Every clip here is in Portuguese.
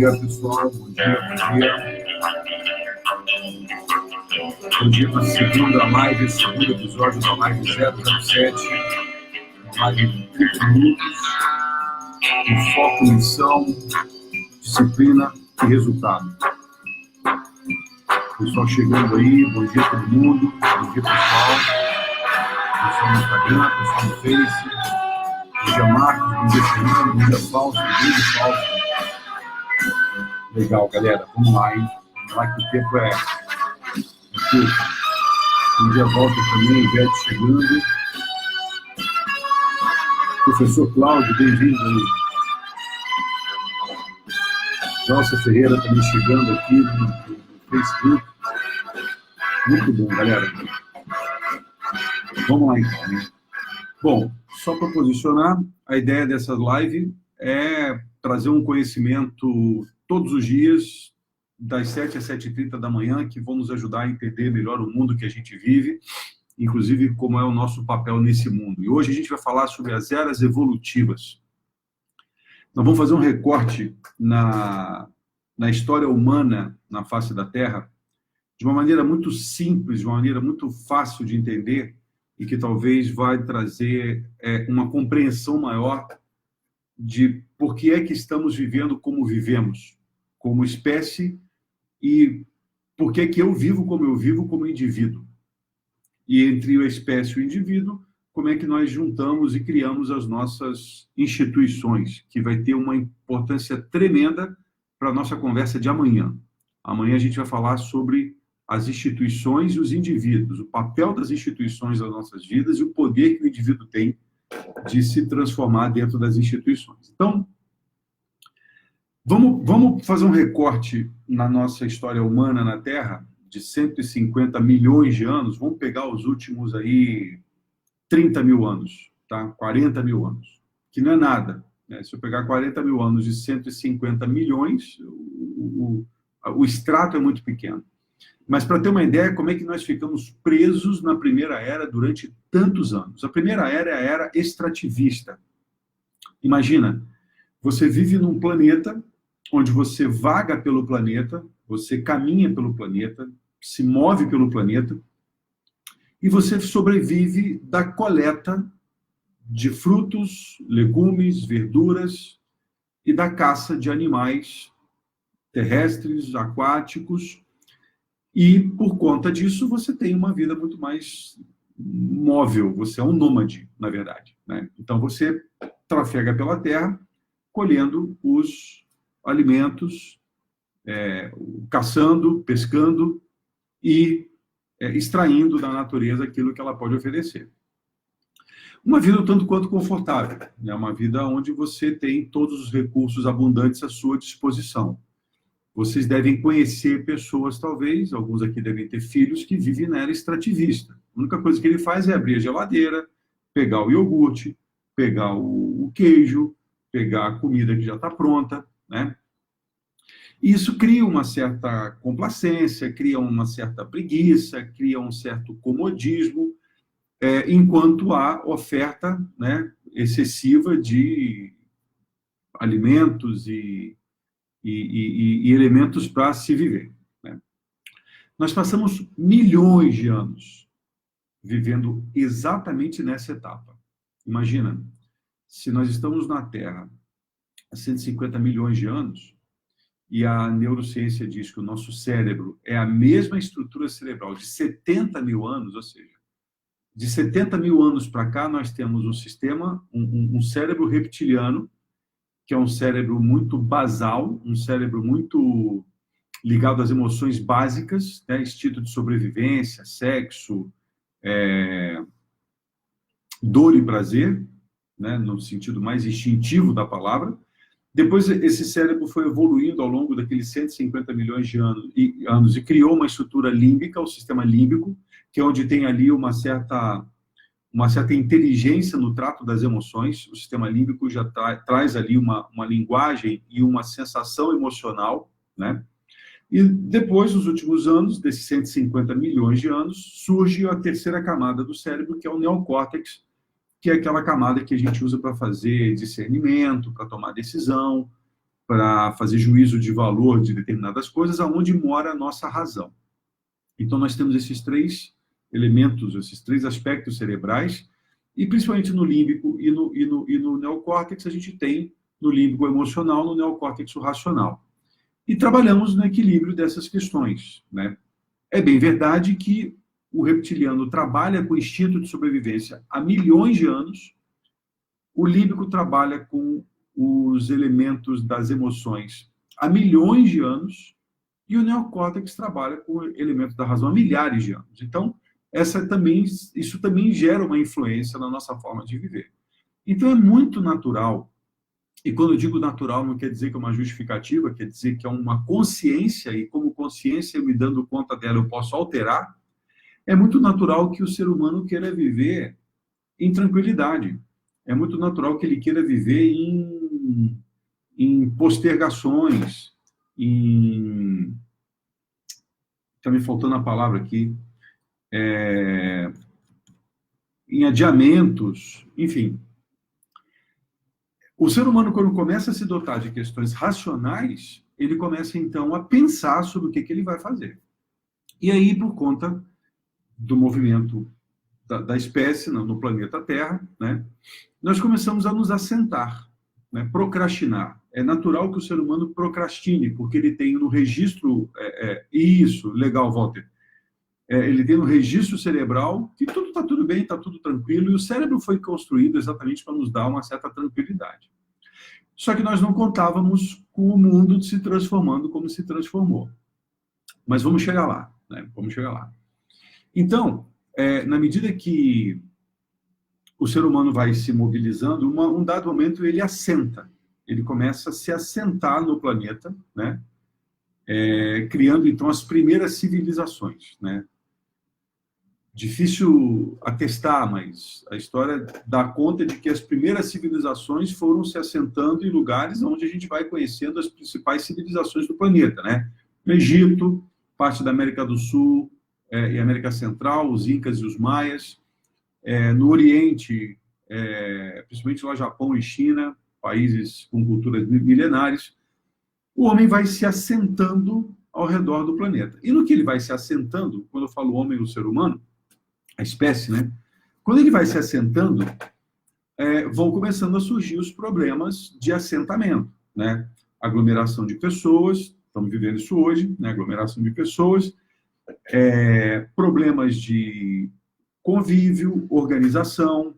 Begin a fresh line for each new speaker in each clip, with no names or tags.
dia, pessoal. Bom dia, bom dia. Bom dia para a segunda live, segundo episódio da live 007. Uma live de 30 minutos, com foco, missão, disciplina e resultado. Pessoal chegando aí, bom dia a todo mundo. Bom dia, pessoal. Pessoal no Instagram, pessoal no Face. Bom dia, Marcos. Bom dia, Fernando. Bom dia, Fausto. Bom dia, Fausto. Legal, galera. Vamos lá, hein? Vamos lá que o tempo é curto. Bom dia, Walter também. Ivete chegando. Professor Cláudio, bem-vindo aí. Nossa Ferreira também chegando aqui no Facebook. Muito bom, galera. Vamos lá, então. Né? Bom, só para posicionar, a ideia dessa live é trazer um conhecimento todos os dias, das 7 às 7h30 da manhã, que vão nos ajudar a entender melhor o mundo que a gente vive, inclusive como é o nosso papel nesse mundo. E hoje a gente vai falar sobre as eras evolutivas. Nós vamos fazer um recorte na história humana na face da Terra, de uma maneira muito simples, de uma maneira muito fácil de entender, e que talvez vai trazer uma compreensão maior de por que é que estamos vivendo como vivemos, como espécie, e por que é que eu vivo como indivíduo. E entre a espécie e o indivíduo, como é que nós juntamos e criamos as nossas instituições, que vai ter uma importância tremenda para a nossa conversa de amanhã. Amanhã a gente vai falar sobre as instituições e os indivíduos, o papel das instituições nas nossas vidas e o poder que o indivíduo tem de se transformar dentro das instituições. Então, vamos fazer um recorte na nossa história humana na Terra, de 150 milhões de anos. Vamos pegar os últimos aí 30 mil anos, tá? 40 mil anos, que não é nada. Né? Se eu pegar 40 mil anos de 150 milhões, o extrato é muito pequeno. Mas, para ter uma ideia, como é que nós ficamos presos na primeira era durante tantos anos? A primeira era é a era extrativista. Imagina, você vive num planeta onde você vaga pelo planeta, você caminha pelo planeta, se move pelo planeta, e você sobrevive da coleta de frutos, legumes, verduras e da caça de animais terrestres, aquáticos. E, por conta disso, você tem uma vida muito mais móvel. Você é um nômade, na verdade. Né? Então, você trafega pela terra, colhendo os alimentos, caçando, pescando e extraindo da natureza aquilo que ela pode oferecer. Uma vida tanto quanto confortável. Né? Uma vida onde você tem todos os recursos abundantes à sua disposição. Vocês devem conhecer pessoas, talvez, alguns aqui devem ter filhos, que vivem na era extrativista. A única coisa que ele faz é abrir a geladeira, pegar o iogurte, pegar o queijo, pegar a comida que já está pronta, né? E isso cria uma certa complacência, cria uma certa preguiça, cria um certo comodismo, enquanto há oferta, né, excessiva de alimentos e elementos para se viver. Né? Nós passamos milhões de anos vivendo exatamente nessa etapa. Imagina, se nós estamos na Terra há 150 milhões de anos, e a neurociência diz que o nosso cérebro é a mesma estrutura cerebral de 70 mil anos, ou seja, de 70 mil anos para cá, nós temos um sistema, um cérebro reptiliano, que é um cérebro muito basal, um cérebro muito ligado às emoções básicas, né? Instinto de sobrevivência, sexo, dor e prazer, né? No sentido mais instintivo da palavra. Depois, esse cérebro foi evoluindo ao longo daqueles 150 milhões de anos e criou uma estrutura límbica, o sistema límbico, que é onde tem ali uma certa inteligência no trato das emoções. O sistema límbico já traz ali uma linguagem e uma sensação emocional, né? E depois, nos últimos anos, desses 150 milhões de anos, surge a terceira camada do cérebro, que é o neocórtex, que é aquela camada que a gente usa para fazer discernimento, para tomar decisão, para fazer juízo de valor de determinadas coisas, aonde mora a nossa razão. Então, nós temos esses três elementos, esses três aspectos cerebrais, e principalmente no límbico e no neocórtex, a gente tem no límbico emocional, no neocórtex racional. E trabalhamos no equilíbrio dessas questões, né? É bem verdade que o reptiliano trabalha com o instinto de sobrevivência há milhões de anos, o límbico trabalha com os elementos das emoções há milhões de anos, e o neocórtex trabalha com elementos da razão há milhares de anos. Então, isso também gera uma influência na nossa forma de viver. Então, é muito natural, e quando eu digo natural, não quer dizer que é uma justificativa, quer dizer que é uma consciência, e como consciência, eu me dando conta dela, eu posso alterar. É muito natural que o ser humano queira viver em tranquilidade. É muito natural que ele queira viver em postergações, está me faltando a palavra aqui, em adiamentos, enfim. O ser humano, quando começa a se dotar de questões racionais, ele começa, então, a pensar sobre o que ele vai fazer. E aí, por conta do movimento da espécie no planeta Terra, né, nós começamos a nos assentar, né, procrastinar. É natural que o ser humano procrastine, porque ele tem no registro... isso, legal, Walter. Ele tem no registro cerebral que tudo está tudo bem, está tudo tranquilo, e o cérebro foi construído exatamente para nos dar uma certa tranquilidade. Só que nós não contávamos com o mundo se transformando como se transformou. Mas vamos chegar lá, né? Vamos chegar lá. Então, na medida que o ser humano vai se mobilizando, um dado momento ele assenta. Ele começa a se assentar no planeta, né? Criando, então, as primeiras civilizações, né? Difícil atestar, mas a história dá conta de que as primeiras civilizações foram se assentando em lugares onde a gente vai conhecendo as principais civilizações do planeta, né? No Egito, parte da América do Sul e América Central, os Incas e os Maias. No Oriente, principalmente lá Japão e China, países com culturas milenares, o homem vai se assentando ao redor do planeta. E no que ele vai se assentando, quando eu falo homem, o ser humano, a espécie, né? Quando ele vai se assentando, vão começando a surgir os problemas de assentamento, né? Aglomeração de pessoas, estamos vivendo isso hoje, né? Aglomeração de pessoas, problemas de convívio, organização,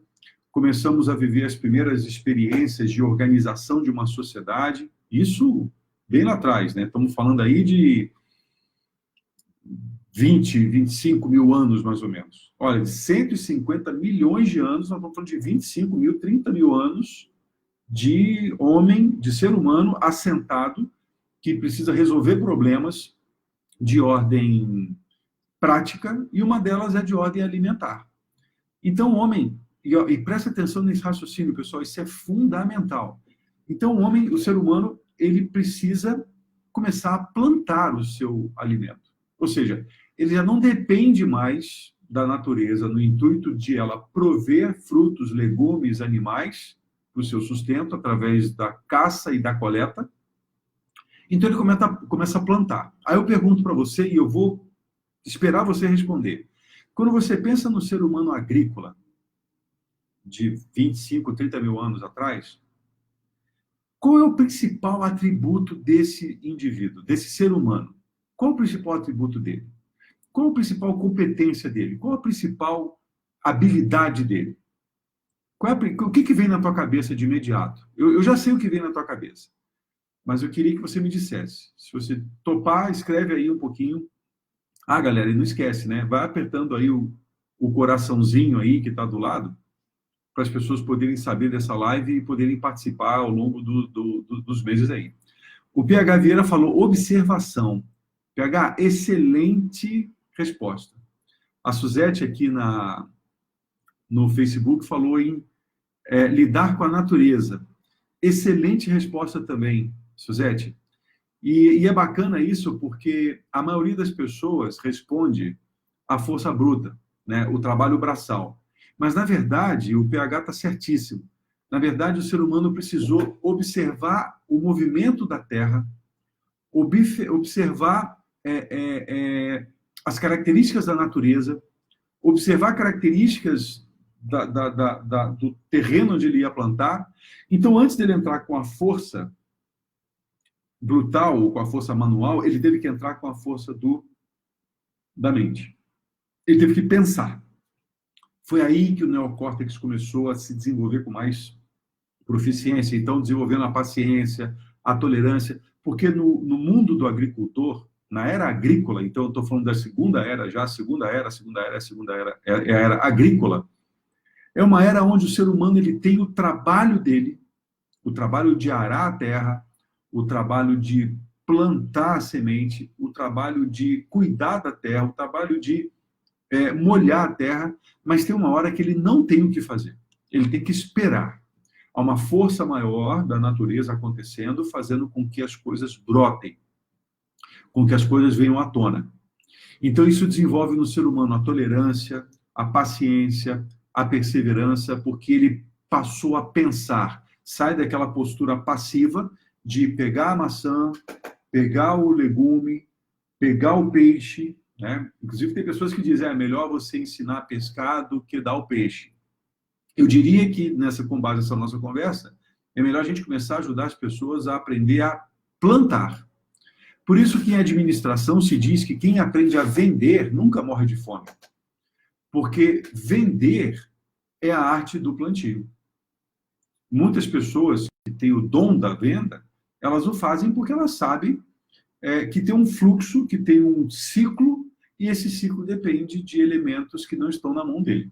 começamos a viver as primeiras experiências de organização de uma sociedade, isso bem lá atrás, né? Estamos falando aí de 20, 25 mil anos, mais ou menos. Olha, de 150 milhões de anos, nós estamos falando de 25 mil, 30 mil anos de homem, de ser humano assentado, que precisa resolver problemas de ordem prática, e uma delas é de ordem alimentar. Então, o homem, e presta atenção nesse raciocínio, pessoal, isso é fundamental. Então, o homem, o ser humano, ele precisa começar a plantar o seu alimento. Ou seja, ele já não depende mais da natureza no intuito de ela prover frutos, legumes, animais para o seu sustento através da caça e da coleta. Então ele começa a plantar. Aí eu pergunto para você, e eu vou esperar você responder. Quando você pensa no ser humano agrícola de 25, 30 mil anos atrás, qual é o principal atributo desse indivíduo, desse ser humano? Qual é o principal atributo dele? Qual a principal competência dele? Qual a principal habilidade dele? O que vem na tua cabeça de imediato? Eu já sei o que vem na tua cabeça, mas eu queria que você me dissesse. Se você topar, escreve aí um pouquinho. Ah, galera, e não esquece, né? Vai apertando aí o coraçãozinho aí que está do lado, para as pessoas poderem saber dessa live e poderem participar ao longo dos meses aí. O PH Vieira falou observação. PH, excelente resposta. A Suzete aqui no Facebook falou em lidar com a natureza. Excelente resposta também, Suzete. E é bacana isso porque a maioria das pessoas responde à força bruta, né? O trabalho braçal. Mas, na verdade, o PH está certíssimo. Na verdade, o ser humano precisou observar o movimento da Terra, observar as características da natureza, observar características do terreno onde ele ia plantar. Então, antes dele entrar com a força brutal ou com a força manual, ele teve que entrar com a força da mente. Ele teve que pensar. Foi aí que o neocórtex começou a se desenvolver com mais proficiência, então desenvolvendo a paciência, a tolerância, porque no mundo do agricultor, na era agrícola, então eu estou falando da segunda era, já a segunda era é a era agrícola, é uma era onde o ser humano ele tem o trabalho dele, o trabalho de arar a terra, o trabalho de plantar a semente, o trabalho de cuidar da terra, o trabalho de molhar a terra, mas tem uma hora que ele não tem o que fazer. Ele tem que esperar. Há uma força maior da natureza acontecendo, fazendo com que as coisas brotem, com que as coisas venham à tona. Então, isso desenvolve no ser humano a tolerância, a paciência, a perseverança, porque ele passou a pensar, sai daquela postura passiva de pegar a maçã, pegar o legume, pegar o peixe, né? Inclusive, tem pessoas que dizem, é melhor você ensinar a pescar do que dar o peixe. Eu diria que, com base nessa nossa conversa, é melhor a gente começar a ajudar as pessoas a aprender a plantar. Por isso que em administração se diz que quem aprende a vender nunca morre de fome. Porque vender é a arte do plantio. Muitas pessoas que têm o dom da venda, elas o fazem porque elas sabem que tem um fluxo, que tem um ciclo, e esse ciclo depende de elementos que não estão na mão dele.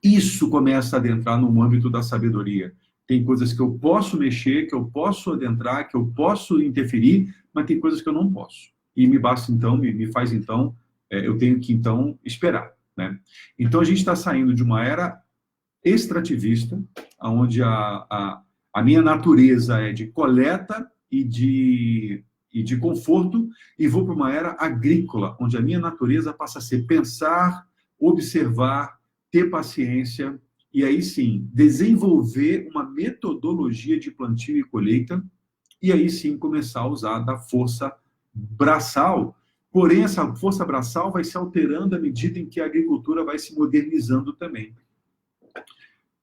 Isso começa a adentrar no âmbito da sabedoria. Tem coisas que eu posso mexer, que eu posso adentrar, que eu posso interferir, mas tem coisas que eu não posso. E me basta, então, me faz, então, eu tenho que, então, esperar. Né? Então, a gente está saindo de uma era extrativista, onde a minha natureza é de coleta e de conforto, e vou para uma era agrícola, onde a minha natureza passa a ser pensar, observar, ter paciência, e aí sim, desenvolver uma metodologia de plantio e colheita, e aí sim começar a usar da força braçal. Porém, essa força braçal vai se alterando à medida em que a agricultura vai se modernizando também.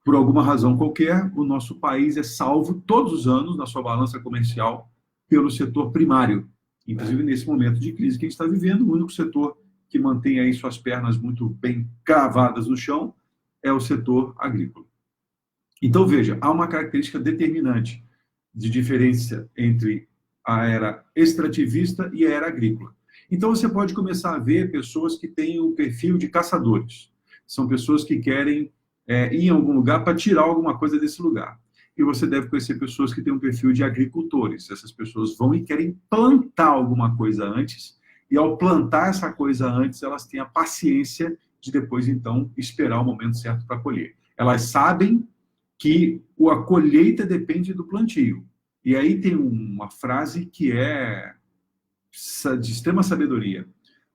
Por alguma razão qualquer, o nosso país é salvo todos os anos na sua balança comercial pelo setor primário. Inclusive, nesse momento de crise que a gente está vivendo, o único setor que mantém aí suas pernas muito bem cravadas no chão é o setor agrícola. Então, veja, há uma característica determinante de diferença entre a era extrativista e a era agrícola. Então, você pode começar a ver pessoas que têm o perfil de caçadores. São pessoas que querem ir em algum lugar para tirar alguma coisa desse lugar. E você deve conhecer pessoas que têm um perfil de agricultores. Essas pessoas vão e querem plantar alguma coisa antes, e ao plantar essa coisa antes, elas têm a paciência de depois, então, esperar o momento certo para colher. Elas sabem que a colheita depende do plantio. E aí tem uma frase que é de extrema sabedoria.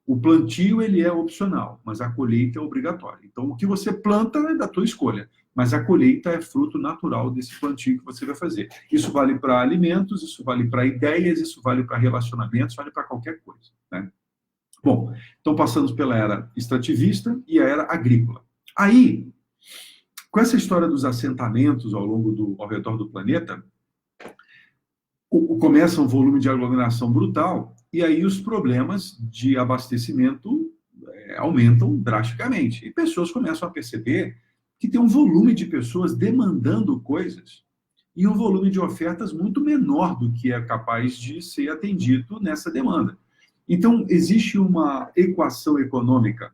O plantio, ele é opcional, mas a colheita é obrigatória. Então, o que você planta é da tua escolha, mas a colheita é fruto natural desse plantio que você vai fazer. Isso vale para alimentos, isso vale para ideias, isso vale para relacionamentos, vale para qualquer coisa. Né? Bom, então passamos pela era extrativista e a era agrícola. Aí, com essa história dos assentamentos ao redor do planeta, começa um volume de aglomeração brutal, e aí os problemas de abastecimento aumentam drasticamente. E pessoas começam a perceber que tem um volume de pessoas demandando coisas e um volume de ofertas muito menor do que é capaz de ser atendido nessa demanda. Então, existe uma equação econômica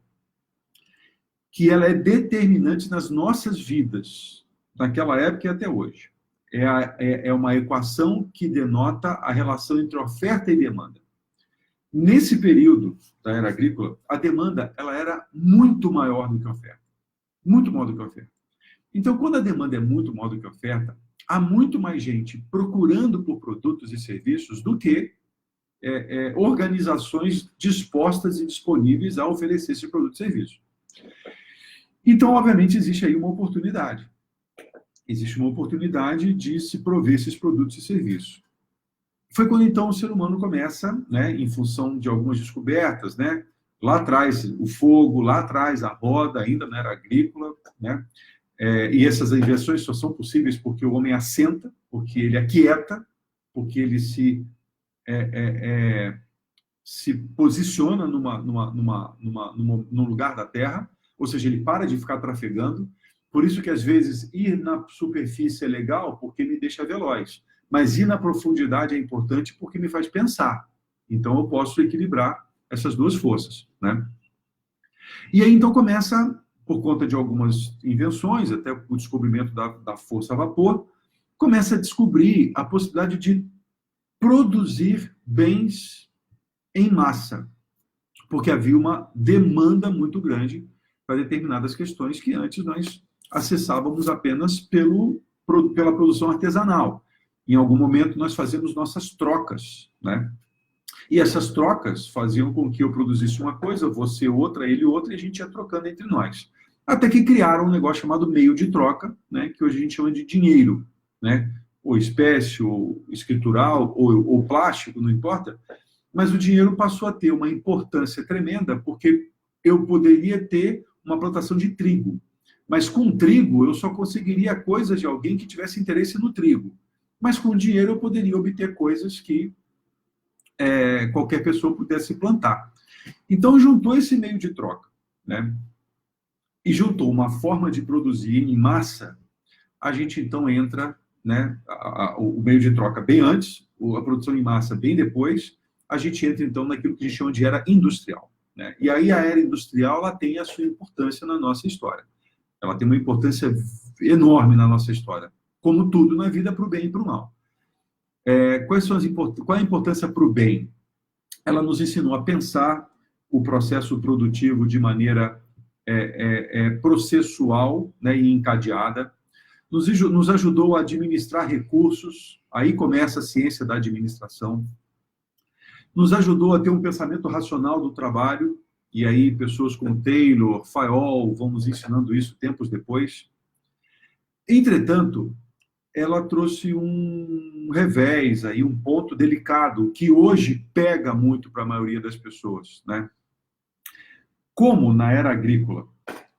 que ela é determinante nas nossas vidas, naquela época e até hoje. É uma equação que denota a relação entre oferta e demanda. Nesse período da era agrícola, a demanda ela era muito maior do que a oferta. Muito maior do que a oferta. Então, quando a demanda é muito maior do que a oferta, há muito mais gente procurando por produtos e serviços do que organizações dispostas e disponíveis a oferecer esse produto e serviço. Então, obviamente, existe aí uma oportunidade. existe uma oportunidade de se prover esses produtos e serviços. Foi quando, então, o ser humano começa, né, em função de algumas descobertas, né, lá atrás o fogo, lá atrás a roda, ainda não era agrícola, né, e essas invenções só são possíveis porque o homem assenta, porque ele aquieta, porque ele se posiciona num lugar da Terra, ou seja, ele para de ficar trafegando. Por isso que, às vezes, ir na superfície é legal, porque me deixa veloz. Mas ir na profundidade é importante porque me faz pensar. Então, eu posso equilibrar essas duas forças, né? E aí, então, começa, por conta de algumas invenções, até o descobrimento da força a vapor, começa a descobrir a possibilidade de produzir bens em massa, porque havia uma demanda muito grande para determinadas questões que antes nós acessávamos apenas pela produção artesanal. Em algum momento nós fazíamos nossas trocas, né? E essas trocas faziam com que eu produzisse uma coisa, você outra, ele outra, e a gente ia trocando entre nós. Até que criaram um negócio chamado meio de troca, né? Que hoje a gente chama de dinheiro, né? Ou espécie, ou escritural, ou plástico, não importa. Mas o dinheiro passou a ter uma importância tremenda, porque eu poderia ter uma plantação de trigo. Mas com trigo, eu só conseguiria coisas de alguém que tivesse interesse no trigo. Mas com dinheiro, eu poderia obter coisas que qualquer pessoa pudesse plantar. Então, juntou esse meio de troca, né? E juntou uma forma de produzir em massa, a gente, então, entra, né, o meio de troca bem antes, a produção em massa bem depois, a gente entra, então, naquilo que a gente chama de era industrial, né? E aí a era industrial, ela tem a sua importância na nossa história. Ela tem uma importância enorme na nossa história. Como tudo na vida, para o bem e para o mal. Qual é a importância para o bem? Ela nos ensinou a pensar o processo produtivo de maneira processual, né, e encadeada. Nos ajudou a administrar recursos, aí começa a ciência da administração. Nos ajudou a ter um pensamento racional do trabalho, e aí pessoas como Taylor, Fayol, vão nos ensinando isso tempos depois. Entretanto, ela trouxe um revés, aí, um ponto delicado, que hoje pega muito para a maioria das pessoas, né? Como na era agrícola,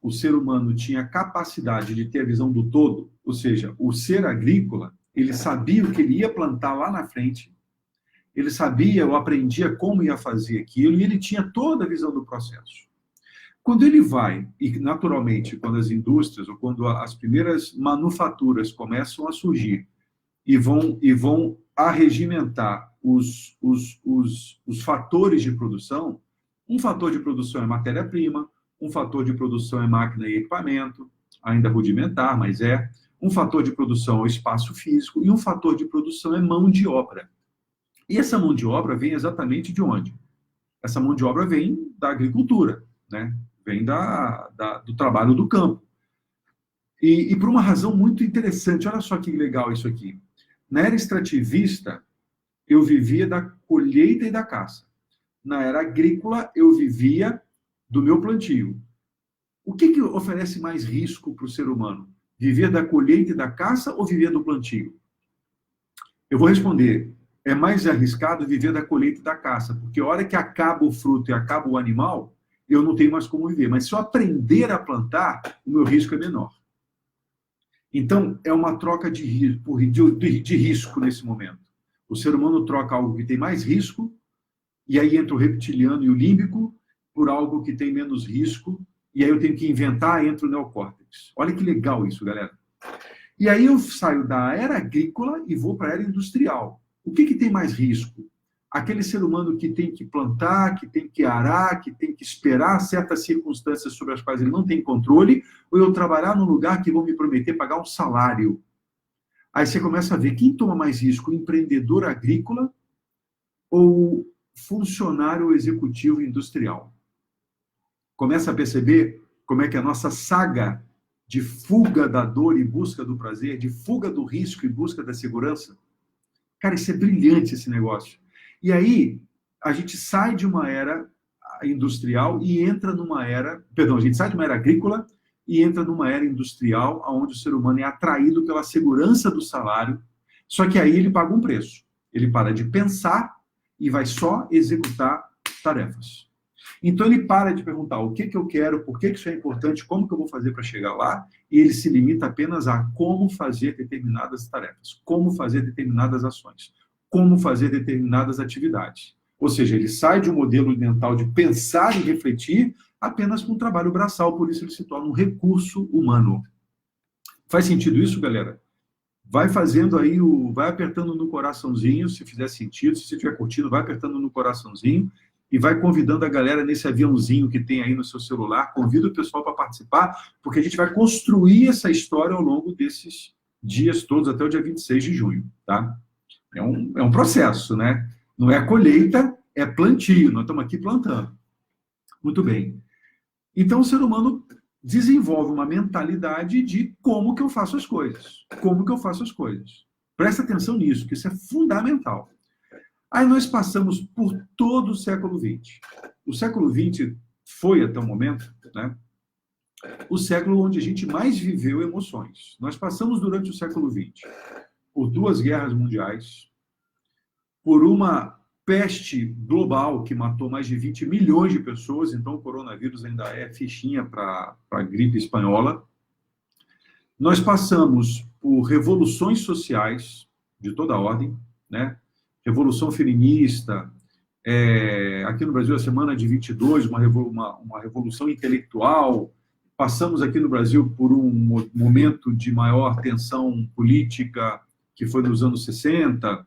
o ser humano tinha capacidade de ter a visão do todo, ou seja, o ser agrícola, ele sabia o que ele ia plantar lá na frente, ele sabia ou aprendia como ia fazer aquilo, e ele tinha toda a visão do processo. Quando ele vai, e naturalmente, quando as indústrias ou quando as primeiras manufaturas começam a surgir e vão arregimentar os fatores de produção, um fator de produção é matéria-prima, um fator de produção é máquina e equipamento, ainda rudimentar, mas é. Um fator de produção é o espaço físico e um fator de produção é mão de obra. E essa mão de obra vem exatamente de onde? Essa mão de obra vem da agricultura, né? Vem do trabalho do campo. E por uma razão muito interessante, olha só que legal isso aqui. Na era extrativista, eu vivia da colheita e da caça. Na era agrícola, eu vivia do meu plantio. O que oferece mais risco para o ser humano? Viver da colheita e da caça ou viver do plantio? Eu vou responder, é mais arriscado viver da colheita e da caça, porque a hora que acaba o fruto e acaba o animal, eu não tenho mais como viver. Mas se eu aprender a plantar, o meu risco é menor. Então, é uma troca de risco nesse momento. O ser humano troca algo que tem mais risco, e aí entra o reptiliano e o límbico, por algo que tem menos risco, e aí eu tenho que inventar, entra o neocórtex. Olha que legal isso, galera. E aí eu saio da era agrícola e vou para a era industrial. O que tem mais risco? Aquele ser humano que tem que plantar, que tem que arar, que tem que esperar certas circunstâncias sobre as quais ele não tem controle, ou eu trabalhar num lugar que vão me prometer pagar um salário. Aí você começa a ver quem toma mais risco, o empreendedor agrícola ou funcionário executivo industrial. Começa a perceber como é que a nossa saga de fuga da dor e busca do prazer, de fuga do risco e busca da segurança. Cara, isso é brilhante, esse negócio. E aí, a gente sai de uma era industrial e entra numa era... Perdão, a gente sai de uma era agrícola e entra numa era industrial onde o ser humano é atraído pela segurança do salário, só que aí ele paga um preço. Ele para de pensar e vai só executar tarefas. Então ele para de perguntar o que eu quero, por que isso é importante, como que eu vou fazer para chegar lá, e ele se limita apenas a como fazer determinadas tarefas, como fazer determinadas ações, como fazer determinadas atividades. Ou seja, ele sai de um modelo mental de pensar e refletir apenas com um trabalho braçal, por isso ele se torna um recurso humano. Faz sentido isso, galera? Vai fazendo aí, vai apertando no coraçãozinho, se fizer sentido, se você estiver curtindo, vai apertando no coraçãozinho e vai convidando a galera nesse aviãozinho que tem aí no seu celular, convida o pessoal para participar, porque a gente vai construir essa história ao longo desses dias todos, até o dia 26 de junho, tá? É um processo, né? Não é colheita, é plantio, nós estamos aqui plantando. Muito bem. Então, o ser humano desenvolve uma mentalidade de como que eu faço as coisas. Como que eu faço as coisas. Presta atenção nisso, que isso é fundamental. Aí nós passamos por todo o século XX. O século XX foi, até o momento, né, o século onde a gente mais viveu emoções. Nós passamos durante o século XX por 2 guerras mundiais, por uma peste global que matou mais de 20 milhões de pessoas, então o coronavírus ainda é fichinha para a gripe espanhola. Nós passamos por revoluções sociais de toda a ordem, né? Revolução feminista, aqui no Brasil a semana de 22, uma revolução intelectual. Passamos aqui no Brasil por um momento de maior tensão política, que foi nos anos 60.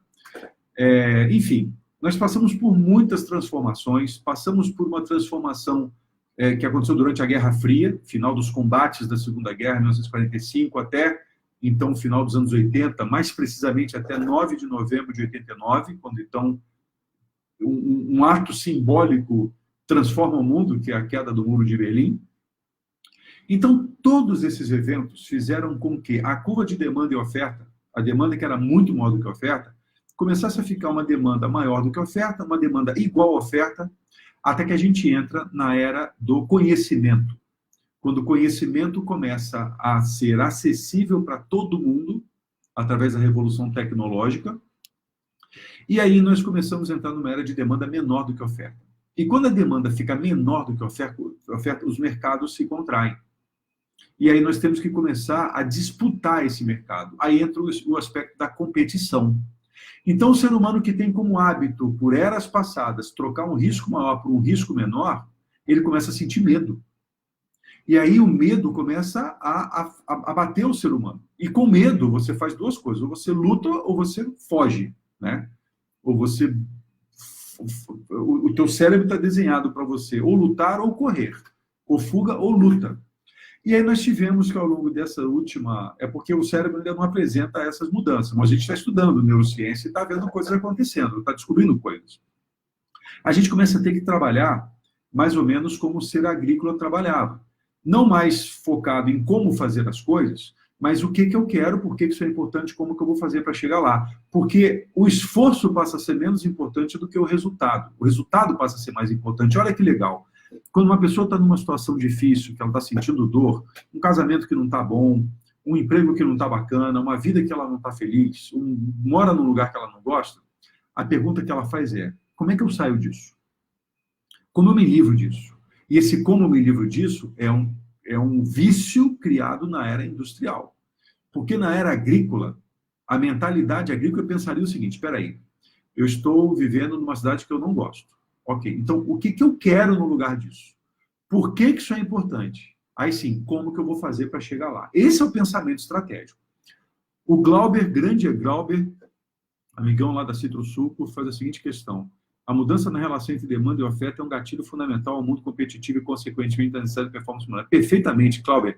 Enfim, nós passamos por muitas transformações, passamos por uma transformação que aconteceu durante a Guerra Fria, final dos combates da Segunda Guerra, 1945, até então final dos anos 80, mais precisamente até 9 de novembro de 89, quando então um ato simbólico transforma o mundo, que é a queda do Muro de Berlim. Então, todos esses eventos fizeram com que a curva de demanda e oferta, a demanda que era muito maior do que a oferta, começasse a ficar uma demanda maior do que a oferta, uma demanda igual à oferta, até que a gente entra na era do conhecimento. Quando o conhecimento começa a ser acessível para todo mundo, através da revolução tecnológica, e aí nós começamos a entrar numa era de demanda menor do que a oferta. E quando a demanda fica menor do que a oferta, os mercados se contraem. E aí nós temos que começar a disputar esse mercado. Aí entra o aspecto da competição. Então, o ser humano que tem como hábito, por eras passadas, trocar um risco maior por um risco menor, ele começa a sentir medo. E aí o medo começa a bater o ser humano. E com medo, você faz 2 coisas. Ou você luta ou você foge, né? Ou você... O teu cérebro está desenhado para você ou lutar ou correr. Ou fuga ou luta. E aí nós tivemos que ao longo dessa última... É porque o cérebro ainda não apresenta essas mudanças, mas a gente está estudando neurociência e está vendo coisas acontecendo, está descobrindo coisas. A gente começa a ter que trabalhar mais ou menos como o ser agrícola trabalhava. Não mais focado em como fazer as coisas, mas o que eu quero, por que isso é importante, como que eu vou fazer para chegar lá. Porque o esforço passa a ser menos importante do que o resultado. O resultado passa a ser mais importante. Olha que legal. Quando uma pessoa está numa situação difícil, que ela está sentindo dor, um casamento que não está bom, um emprego que não está bacana, uma vida que ela não está feliz, mora num lugar que ela não gosta, a pergunta que ela faz é: como é que eu saio disso? Como eu me livro disso? E esse como eu me livro disso é um vício criado na era industrial. Porque na era agrícola, a mentalidade agrícola pensaria o seguinte: espera aí, eu estou vivendo numa cidade que eu não gosto. Ok, então o que eu quero no lugar disso? Por que isso é importante? Aí sim, como que eu vou fazer para chegar lá? Esse é o pensamento estratégico. O Glauber, grande Glauber, amigão lá da Citrosuco, faz a seguinte questão: a mudança na relação entre demanda e oferta é um gatilho fundamental ao mundo competitivo e, consequentemente, da necessidade de performance humana. Perfeitamente, Glauber.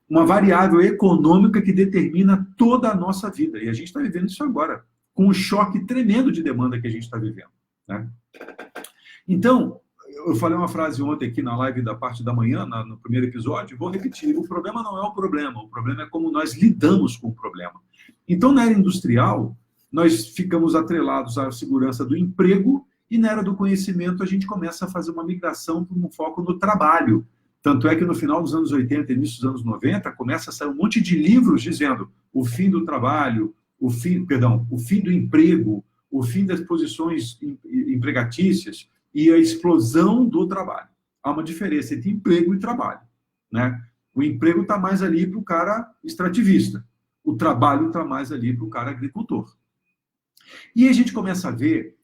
Uma variável econômica que determina toda a nossa vida. E a gente está vivendo isso agora, com um choque tremendo de demanda que a gente está vivendo, né? Então, eu falei uma frase ontem aqui na live da parte da manhã, no primeiro episódio, vou repetir: o problema não é o problema é como nós lidamos com o problema. Então, na era industrial, nós ficamos atrelados à segurança do emprego, e na era do conhecimento a gente começa a fazer uma migração para um foco no trabalho. Tanto é que no final dos anos 80 e início dos anos 90, começa a sair um monte de livros dizendo o fim do trabalho, o fim do emprego, o fim das posições empregatícias e a explosão do trabalho. Há uma diferença entre emprego e trabalho, né? O emprego está mais ali para o cara extrativista. O trabalho está mais ali para o cara agricultor. E a gente começa a ver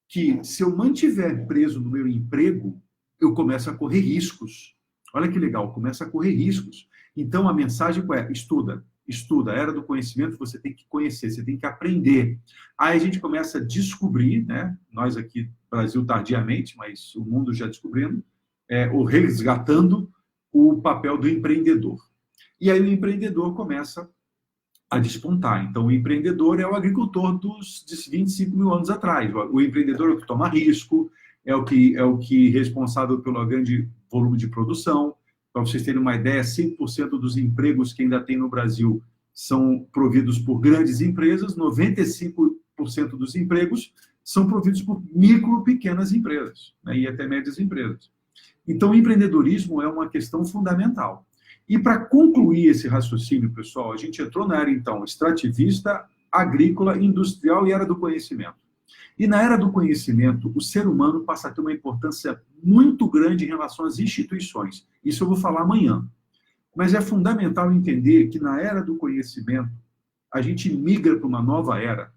que se eu mantiver preso no meu emprego, eu começo a correr riscos. Olha que legal, começa a correr riscos. Então, a mensagem é: estuda, estuda. A era do conhecimento, você tem que conhecer, você tem que aprender. Aí a gente começa a descobrir, né? Nós aqui no Brasil tardiamente, mas o mundo já descobrindo, ou resgatando o papel do empreendedor. E aí o empreendedor começa a despontar. Então, o empreendedor é o agricultor dos 25 mil anos atrás. O empreendedor é o que toma risco, é o que é responsável pelo grande volume de produção. Para vocês terem uma ideia, 100% dos empregos que ainda tem no Brasil são providos por grandes empresas, 95% dos empregos são providos por micro, pequenas empresas, né, e até médias empresas. Então, o empreendedorismo é uma questão fundamental. E para concluir esse raciocínio, pessoal, a gente entrou na era, então, extrativista, agrícola, industrial e era do conhecimento. E na era do conhecimento, o ser humano passa a ter uma importância muito grande em relação às instituições. Isso eu vou falar amanhã. Mas é fundamental entender que na era do conhecimento, a gente migra para uma nova era,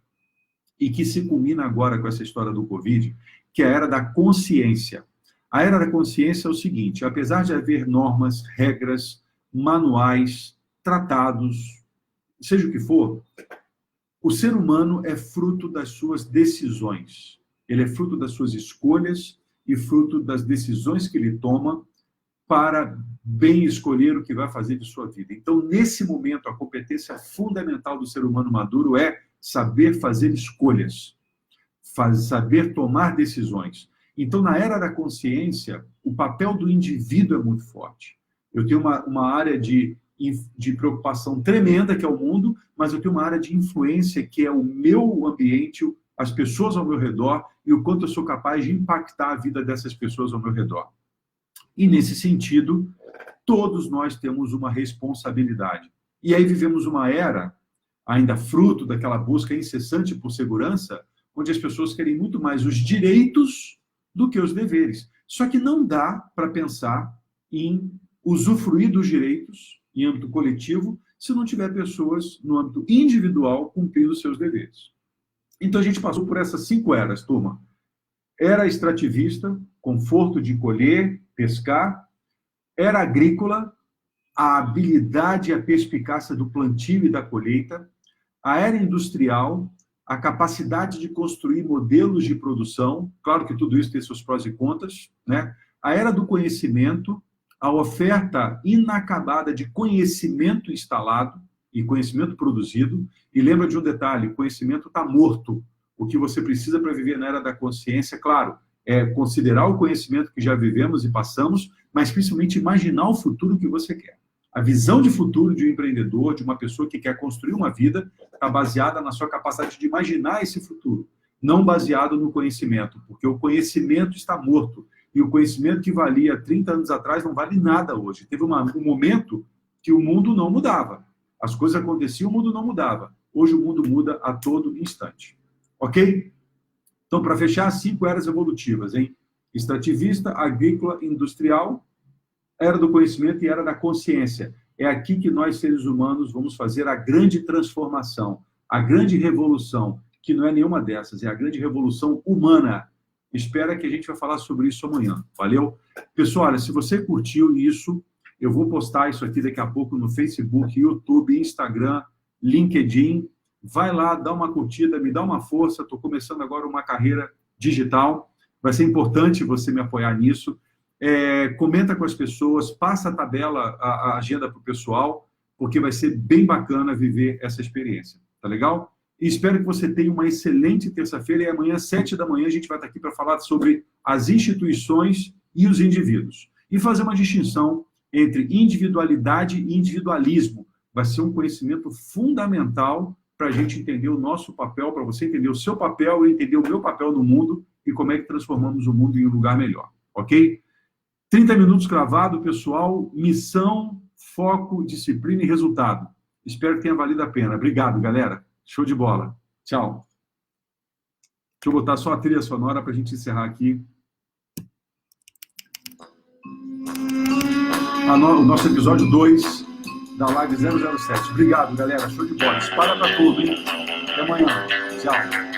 e que se culmina agora com essa história do Covid, que é a era da consciência. A era da consciência é o seguinte: apesar de haver normas, regras, manuais, tratados, seja o que for, o ser humano é fruto das suas decisões. Ele é fruto das suas escolhas e fruto das decisões que ele toma para bem escolher o que vai fazer de sua vida. Então, nesse momento, a competência fundamental do ser humano maduro é saber fazer escolhas, saber tomar decisões. Então, na era da consciência, o papel do indivíduo é muito forte. Eu tenho uma área de preocupação tremenda, que é o mundo, mas eu tenho uma área de influência, que é o meu ambiente, as pessoas ao meu redor, e o quanto eu sou capaz de impactar a vida dessas pessoas ao meu redor. E, nesse sentido, todos nós temos uma responsabilidade. E aí vivemos uma era, ainda fruto daquela busca incessante por segurança, onde as pessoas querem muito mais os direitos do que os deveres. Só que não dá para pensar em usufruir dos direitos em âmbito coletivo se não tiver pessoas no âmbito individual cumprindo seus deveres. Então a gente passou por essas 5 eras, turma. Era extrativista, conforto de colher, pescar. Era agrícola, a habilidade e a perspicácia do plantio e da colheita. A era industrial, a capacidade de construir modelos de produção. Claro que tudo isso tem seus prós e contras, né? A era do conhecimento, a oferta inacabada de conhecimento instalado e conhecimento produzido. E lembra de um detalhe: conhecimento está morto. O que você precisa para viver na era da consciência, claro, é considerar o conhecimento que já vivemos e passamos, mas principalmente imaginar o futuro que você quer. A visão de futuro de um empreendedor, de uma pessoa que quer construir uma vida, está baseada na sua capacidade de imaginar esse futuro, não baseado no conhecimento, porque o conhecimento está morto. E o conhecimento que valia 30 anos atrás não vale nada hoje. Teve um momento que o mundo não mudava. As coisas aconteciam, o mundo não mudava. Hoje o mundo muda a todo instante. Ok? Então, para fechar, 5 eras evolutivas, hein? Extrativista, agrícola, industrial, era do conhecimento e era da consciência. É aqui que nós, seres humanos, vamos fazer a grande transformação, a grande revolução, que não é nenhuma dessas, é a grande revolução humana. Espera que a gente vai falar sobre isso amanhã. Valeu? Pessoal, olha, se você curtiu isso, eu vou postar isso aqui daqui a pouco no Facebook, YouTube, Instagram, LinkedIn. Vai lá, dá uma curtida, me dá uma força. Estou começando agora uma carreira digital. Vai ser importante você me apoiar nisso. Comenta com as pessoas, passa a tabela, a agenda para o pessoal, porque vai ser bem bacana viver essa experiência. Tá legal? E espero que você tenha uma excelente terça-feira, e amanhã, 7 da manhã, a gente vai estar aqui para falar sobre as instituições e os indivíduos. E fazer uma distinção entre individualidade e individualismo. Vai ser um conhecimento fundamental para a gente entender o nosso papel, para você entender o seu papel, eu entender o meu papel no mundo e como é que transformamos o mundo em um lugar melhor. Ok? 30 minutos cravado, pessoal. Missão, foco, disciplina e resultado. Espero que tenha valido a pena. Obrigado, galera. Show de bola. Tchau. Deixa eu botar só a trilha sonora para a gente encerrar aqui. O nosso episódio 2 da Live 007. Obrigado, galera. Show de bola. Dispara para tudo, hein? Até amanhã. Tchau.